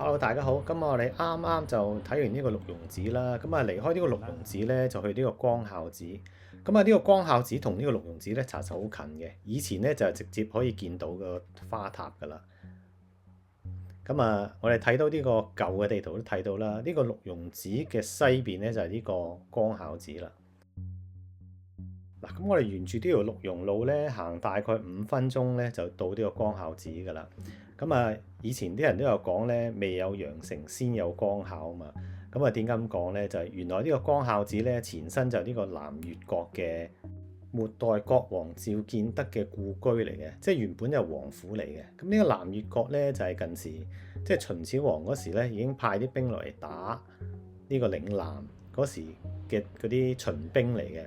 Hello，大家好。咁我哋啱啱就睇完呢個六榕寺啦。咁啊，離開呢個六榕寺咧，就去呢個光孝寺。咁啊，呢個光孝寺同呢個六榕寺咧，查實好近嘅。以前咧就直接可以見到個花塔噶啦。咁啊，我哋睇到呢個舊嘅地圖都睇到啦。呢個六榕寺嘅西邊咧就係呢個光孝寺啦。嗱，咁我哋沿住呢條六榕路咧行大概5分鐘咧就到呢個光孝寺噶啦。咁啊，以前啲人都有講咧，未有羊城先有光孝啊嘛。咁啊，點解咁講咧？就係原來呢個光孝寺咧前身就係呢個南越國嘅末代國王趙建德嘅故居嚟嘅，即係原本就王府嚟嘅。咁呢個南越國咧就係近時即係秦始皇嗰時咧已經派啲兵落嚟打呢個嶺南嗰時嘅嗰啲秦兵嚟嘅。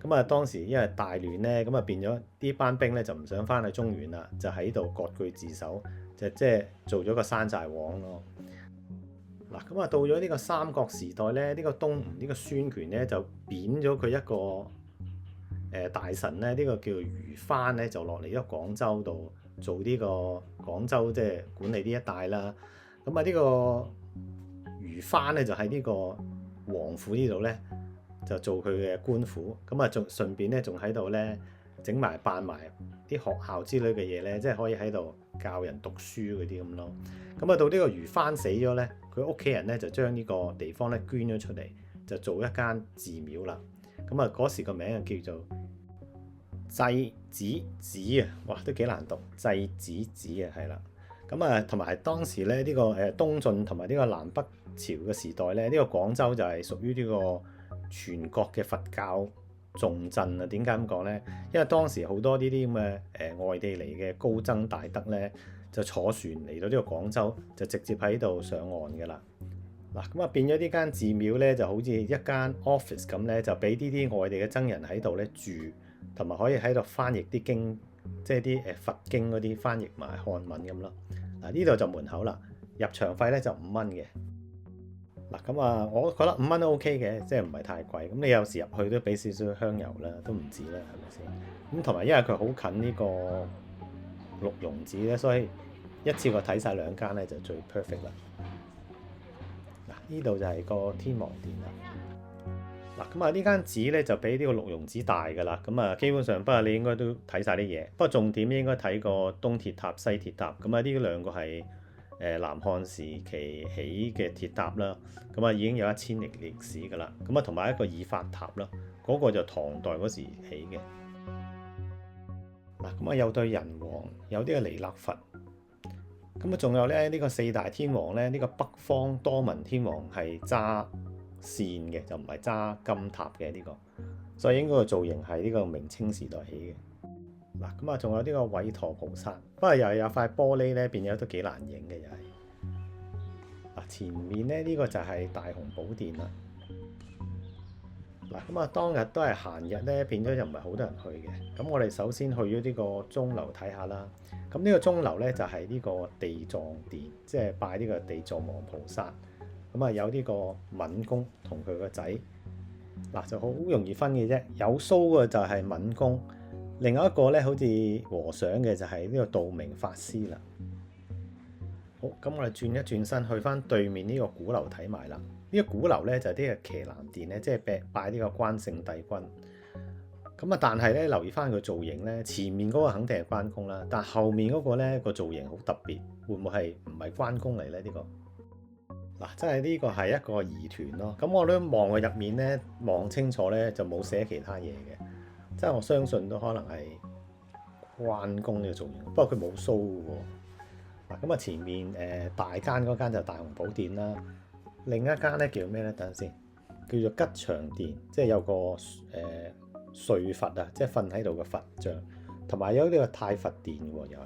咁啊，當時因為大亂咧，咁啊變咗呢班兵咧就唔想翻去中原啦，就喺度割據自守，就即係做咗個山寨王咯。嗱，咁啊到咗呢個三國時代咧，呢個東吳呢個孫權咧就貶咗佢一個大臣咧，呢個叫余藩咧就落嚟咗廣州度做呢個廣州即係管理呢一帶啦。咁啊呢個余藩咧就喺呢個王府呢度咧，就做佢嘅官府，咁啊仲順便咧仲喺度咧整埋辦埋啲學校之類嘅嘢咧，即係可以喺度教人讀書嗰啲咁咯。咁啊到呢個余藩死咗咧，佢屋企人咧就將呢個地方咧捐咗出嚟，就做一間寺廟啦。咁啊嗰時個名就叫做祭子寺啊，哇都幾難讀，祭子寺啊，係啦。咁啊同埋當時咧呢個東晉同埋呢個南北朝嘅時代咧，呢個廣州就係屬於呢個全國嘅佛教重鎮啊。點解咁講呢？因為當時好多呢啲咁嘅外地嚟嘅高僧大德呢，就坐船嚟到呢個廣州，就直接喺度上岸㗎啦。嗱，咁啊變咗呢間寺廟呢，就好似一間 office 咁呢，就俾呢啲外地嘅僧人喺度呢住，同埋可以喺度翻譯啲經，即係啲佛經嗰啲翻譯埋漢文咁咯。嗱，呢度就門口啦，入場費呢就5蚊嘅。嗱咁啊，我覺得5蚊都 OK 嘅，即係唔係太貴。咁你有時入去都俾少少香油啦，都唔止啦，係咪先？咁同埋因為佢好近呢個六榕寺咧，所以一次過睇晒兩間咧就最 perfect 啦。嗱，呢度就係個天王殿啦。嗱咁啊，呢間寺咧就比呢個六榕寺大㗎啦。咁啊，基本上不過你應該都睇晒啲嘢，不過重點應該睇個東鐵塔、西鐵塔。咁啊，呢兩個係南漢時期起嘅鐵塔啦，咁啊已經有1000年歷史㗎啦。咁啊同埋一個二法塔啦，嗰個就唐代嗰時起嘅。嗱，咁啊有對人王，有啲嘅彌勒佛，咁啊仲有咧呢個四大天王咧，呢個北方多聞天王係揸扇嘅，就唔係揸金塔嘅呢個，所以應該個造型係呢個明清時代起嘅。嗱，咁啊，仲有呢個韋陀菩薩，不過又係有塊玻璃咧，變咗都幾難影嘅又係。嗱，前面咧呢個就係大雄寶殿啦。嗱，咁啊當日都係閒日咧，變咗又唔係好多人去嘅。咁我哋首先去咗呢個鐘樓睇下啦。咁呢個鐘樓咧就係呢個地藏殿，即係拜呢個地藏王菩薩。咁啊有呢個敏公同佢個仔，嗱就好容易分嘅啫。有鬚嘅就係敏公。另外一個咧，好似和尚嘅就係呢個道明法師啦。好，咁我哋轉一轉身，去翻對面呢個鼓樓睇埋啦。呢個鼓樓咧就係呢個騎南殿咧，即係拜呢個關聖帝君。咁啊，但係咧留意翻佢造型咧，前面嗰個肯定係關公啦，但後面嗰個咧個造型好特別，會唔會係唔係關公嚟咧？呢個嗱，真係呢個係一個疑團咯。咁我都望佢入面咧，望清楚咧就冇寫其他嘢嘅。即係我相信都可能係關公嘅造型，不過佢冇鬚喎。嗱咁啊，前面大間嗰間就大雄寶殿啦，另一間咧叫咩咧？等陣先，叫做吉祥殿，即係有個睡佛啊，即係瞓喺度嘅佛像，同埋有呢個太佛殿喎，又係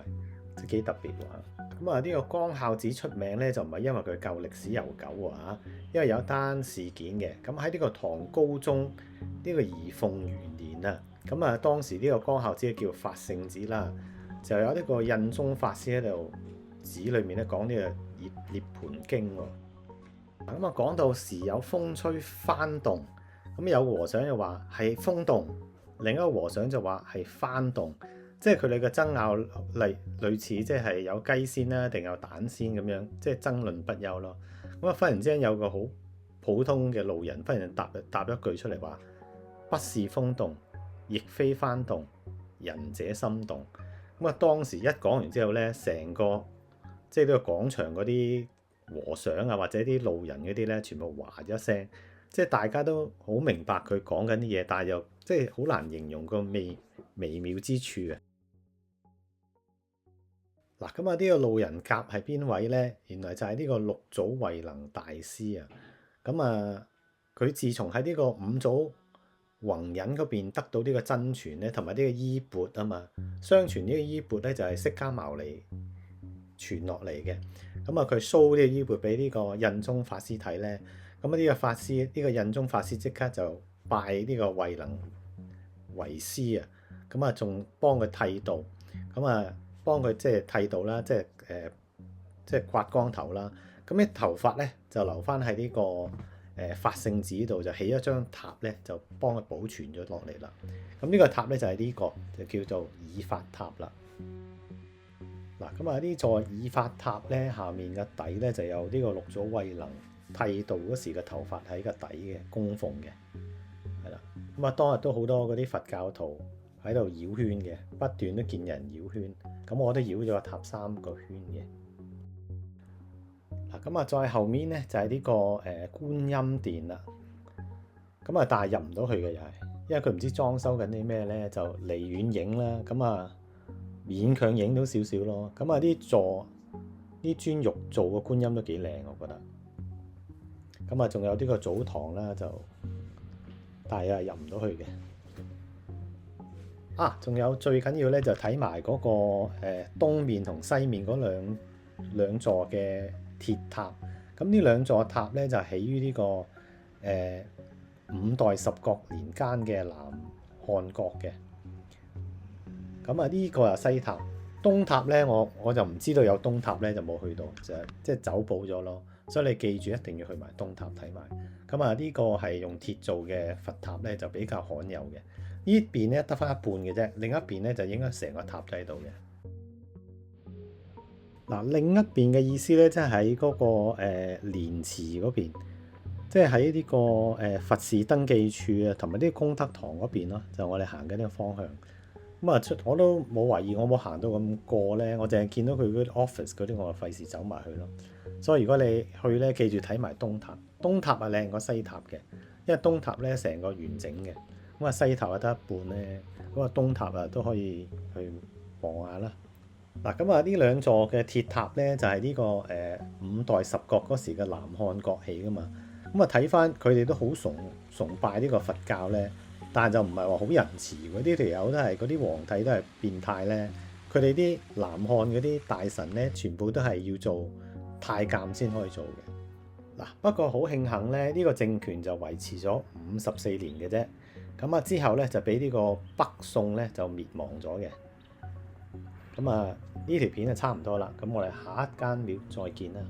即係幾特別喎。咁啊，呢個光孝寺出名咧，就唔係因為佢夠歷史悠久喎嚇，因為有一單事件嘅。咁喺呢個唐高宗呢個儀鳳元年啊。咁啊，當時呢個光孝寺叫法性寺啦，就有呢個印宗法師喺度寺裏面咧講呢個涅槃經喎。咁啊，講到時有風吹幡動，咁有和尚就話係風動，另一個和尚就話係幡動，即係佢哋嘅爭拗類似即係有雞先啦，定有蛋先咁樣，即係爭論不休咯。咁啊，忽然之間有個好普通嘅路人，忽然答一句出嚟話：不是風動，亦非幡動，仁者心動。咁啊，當時一講完之後咧，成個即係呢個廣場嗰啲和尚啊，或者啲路人嗰啲咧，全部嘩一聲，即係大家都好明白佢講緊啲嘢，但係又即係好難形容個微妙之處啊！嗱，咁啊，呢個路人甲係邊位咧？原來就係呢個六祖慧能大師啊！咁啊，佢自從喺呢個五祖弘忍嗰邊得到呢個真傳咧，同埋呢個衣缽啊嘛，相傳呢個衣缽咧就係釋迦牟尼傳落嚟嘅。咁啊，佢 show 呢個衣缽俾呢個印宗法師睇咧，咁啊呢個法師呢個印宗法師即刻就拜呢個慧能為師啊！咁啊，仲幫佢剃度，咁啊〜幫佢即係剃度啦，即係刮光頭啦。咁啲頭髮咧就留翻喺呢個法性寺度，就起一張塔咧，就幫佢保存咗落嚟啦。咁呢個塔咧就係呢個就叫做爾法塔啦。嗱，咁啊呢座爾法塔咧下面嘅底咧就有呢個六祖慧能剃度嗰時嘅頭髮喺個底嘅供奉嘅，係啦。咁啊當日都好多嗰啲佛教徒喺度繞圈嘅，不斷都見人繞圈，咁我都繞咗個塔3個圈嘅。嗱，咁啊再後面咧就係呢個觀音殿啦。咁啊但係入唔到去嘅又係，因為佢唔知裝修緊啲咩咧，就離遠影啦。咁啊勉強影到少少咯。咁啊啲磚玉做嘅觀音都幾靚，我覺得。咁啊仲有呢個祖堂啦，就但係又係入唔到去嘅。仲有最緊要咧，就睇埋嗰個東面同西面嗰兩座嘅鐵塔。咁呢兩座塔咧就起於呢個五代十國年間嘅南漢國嘅。咁啊呢個係西塔，東塔咧我就唔知道有東塔咧，就冇去到，就即係走寶咗咯。所以你記住一定要去埋東塔睇埋。咁啊呢個係用鐵做嘅佛塔咧，就比較罕有嘅。呢邊咧得翻一半嘅啫，另一邊咧就應該成個塔都喺度嘅。嗱，另一邊嘅意思咧，即係喺嗰個蓮池嗰邊，即係喺呢個佛事登記處啊，同埋啲功德堂嗰邊咯，就我哋行緊呢個方向。咁啊，我都冇懷疑我冇行到咁過咧，我淨係見到佢嗰啲 office 嗰啲，我就費事走埋去咯。所以如果你去咧，記住睇埋東塔，東塔係靚過西塔嘅，因為東塔咧成個完整嘅。咁啊西塔啊得一半咧，咁啊東塔啊都可以去望下啦。嗱，咁啊呢兩座嘅鐵塔咧就係呢個五代十國嗰時嘅南漢國起噶嘛。咁啊睇翻佢哋都好崇拜呢個佛教咧，但係就唔係話好仁慈喎。呢條友都係嗰啲皇帝都係變態咧。佢哋啲南漢嗰啲大臣咧，全部都係要做太監先可以做嘅。嗱，不過好慶幸咧，呢個政權就維持咗54年嘅啫。咁啊之後咧就俾呢個北宋咧就滅亡咗嘅。咁啊呢條片就差唔多啦。咁我哋下一間廟再見啦。